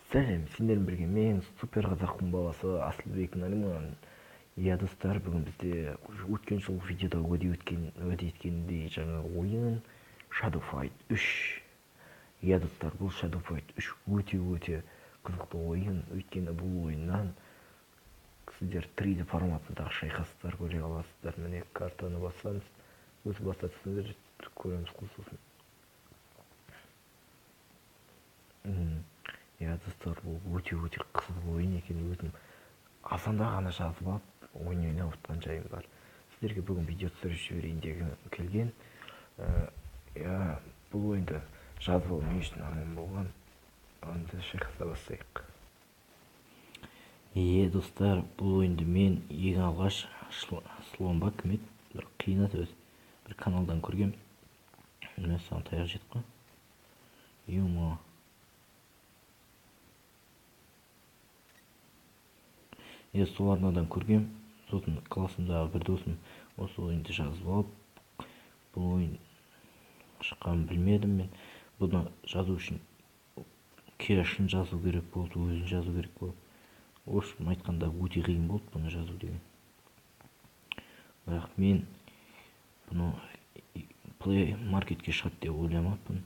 Сәлем, сендермен бірге мен супер қазақтың баласы Асылбек Нариман. Иә достар, бүгін бізде өткен жол видеода уәде еткеніндей жаңа ойын Shadow Fight 3. Иә достар, бұл Shadow Fight 3 өте қызықты ойын. Өйткені бұл ойыннан сіздер 3D форматындағы шайқастар көре аласыздар. Міне картаны бассаңыз, өзі бастатсыңдар, көреміз қосылсын. Иә достар, бұл өте қызық ойын екен. Өзім азанда ғана жазып алып ойнап отқан жайым бар. Сіздерге бүгін видео түсіріп жіберейін дегім келген. Бұл ойынды жазып алу не үшін арман болған. Онда шайқаса бастайық. Достар, бұл ойынды мен ең алғаш Сломба кім еді? Бір қиын аты өзі. Бір каналдан көргем. Мен саған таяқ жедік қой. Юмо. Сол арнадан көргем, сосын классымдағы бір досым осы ойынды жазып алып, бұл ойын шыққанын білмедім мен. Бұны жазу үшін шын жазу керек болды, өзін жазу керек болды. В общем, айтқанда өте қиын болды бұны жазу деген. Бірақ мен бұны Play Marketке шығады деп ойламаппын.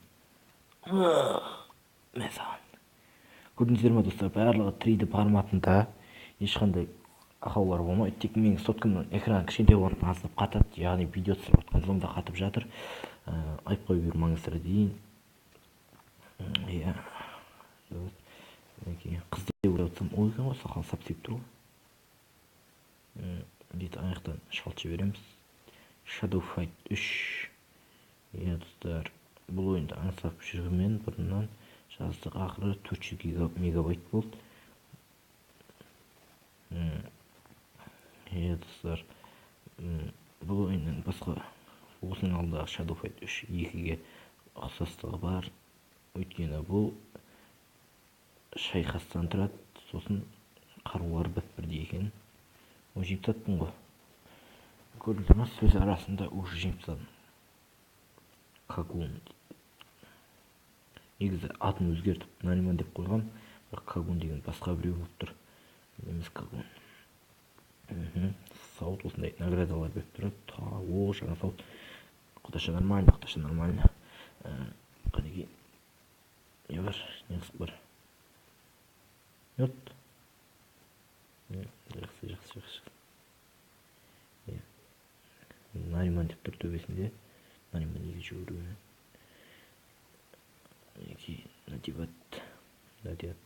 Көрдіңіздер ме достар, барлығы 3D форматында. Ешқандай ақаулар болмайды, тек менің соткамның экраны кішкентай болғандықтан аздап қатады, яғни видео түсіріп отқан соң да қатып жатыр. Айтып қойып жүрмеңіздер дейін. Қыз деп ойлап отырсам, ой екен ғой, сақал сап-сеп тұр ғой. Дейді, аяқтан шалт жібереміз. Shadow Fight 3. Достар, бұл ойынды аңсап жүргенмен бұрыннан жаздық, ақыры 400 мегабайт болды. Достар, бұл ойынның басқа осының алдағы Shadow Fight 3 2-ге ұқсастығы бар. Өйткені бұл шайқастан тұрады, сосын қарулар бірдей екен. Жеңіп тастадым ғой. Көрдіңіздер ме, сөз арасында уже жеңіп тастадым. Кагун. Негізі атын өзгертіп Нариман деп қойғам, бірақ Кагун деген басқа біреу болып тұр. Емес Кагун. Сауыт осындай наградалар беріп тұрады. Жаңа сауыт. Құдаша нормально. Қанеки. Не бар? Не қызық бар? Йот. Жақсы. Нариман деп тұр төбесінде. Нариман неге жүгіруі. Надеват.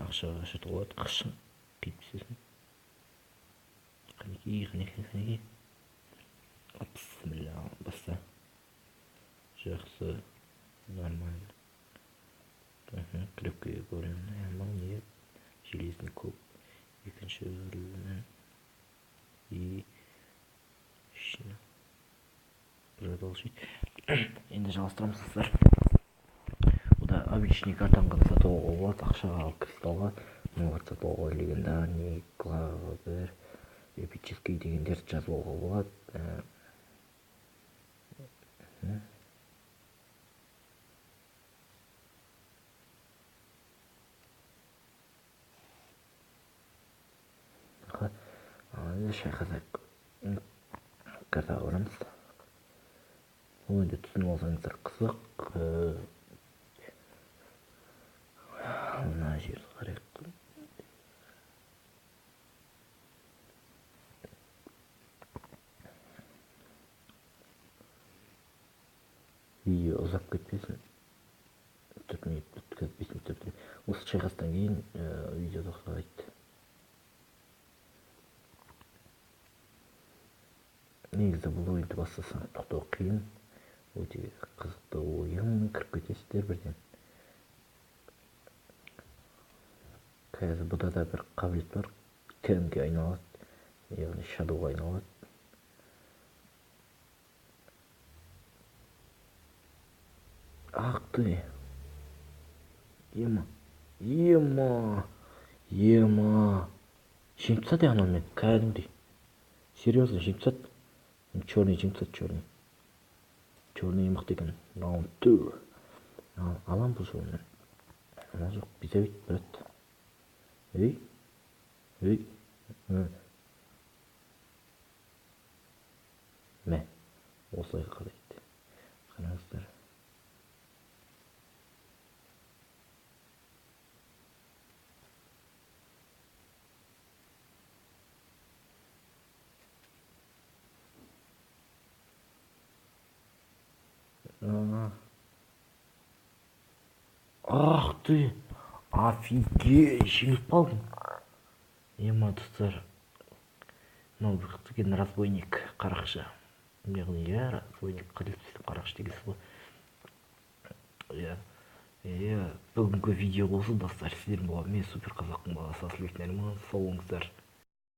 Ақшаға шыртық олады, қышын қиып түсесің. Қанеки. Бісміллә, баста. Жақсы, нормально. Крепкий говорим, магнит, железный куб, екінші үрілі и шыны. Продолжить. Енді жалыстырамыз сіздер. Бұда обычный картанғаны сатуға болады, ақшаға алып кристалға, мұңғат сатуға легендарный, клавер, эпический дегендерді жазуға болады. Шайқасақ картаға барамыз. Ол енді түсініп алсаңыздар қызық. Мына жерді қарайық. Видео ұзап кетпесін. 4 минут өткізбесін. Осы шайқастан кейін видео тоқтайды. Негізі бұл ойынды бастасаң тоқтау қиын. Өте қызықты ойын, кіріп кетесіздер бірден. Қазір бұда да бір қабілет бар. Кәдімге айналады, яғни Shadowға айналады. Ақ ты! Ема! ема жеңіп тастады анау мен кәдімгідей серьезно жеңіп тастады. Черный жеңіп тастады, черный мықты екен. Раунд 2 алам бұл жолы мен. Ана жоқ бүйте бейт брат. Ей мә осылай қарайды. Қараңыздар. Ах ты, офигеть, жеңіп қалдым. Ема достар, мынау бір деген разбойник қарақшы. Яғни разбойник қателеспесем қарақшы дегенсіз ғой. Бүгінгі видео осы достар. Сіздермен болған мен супер қазақтың баласы Асылбек Нариман. Сау болыңыздар.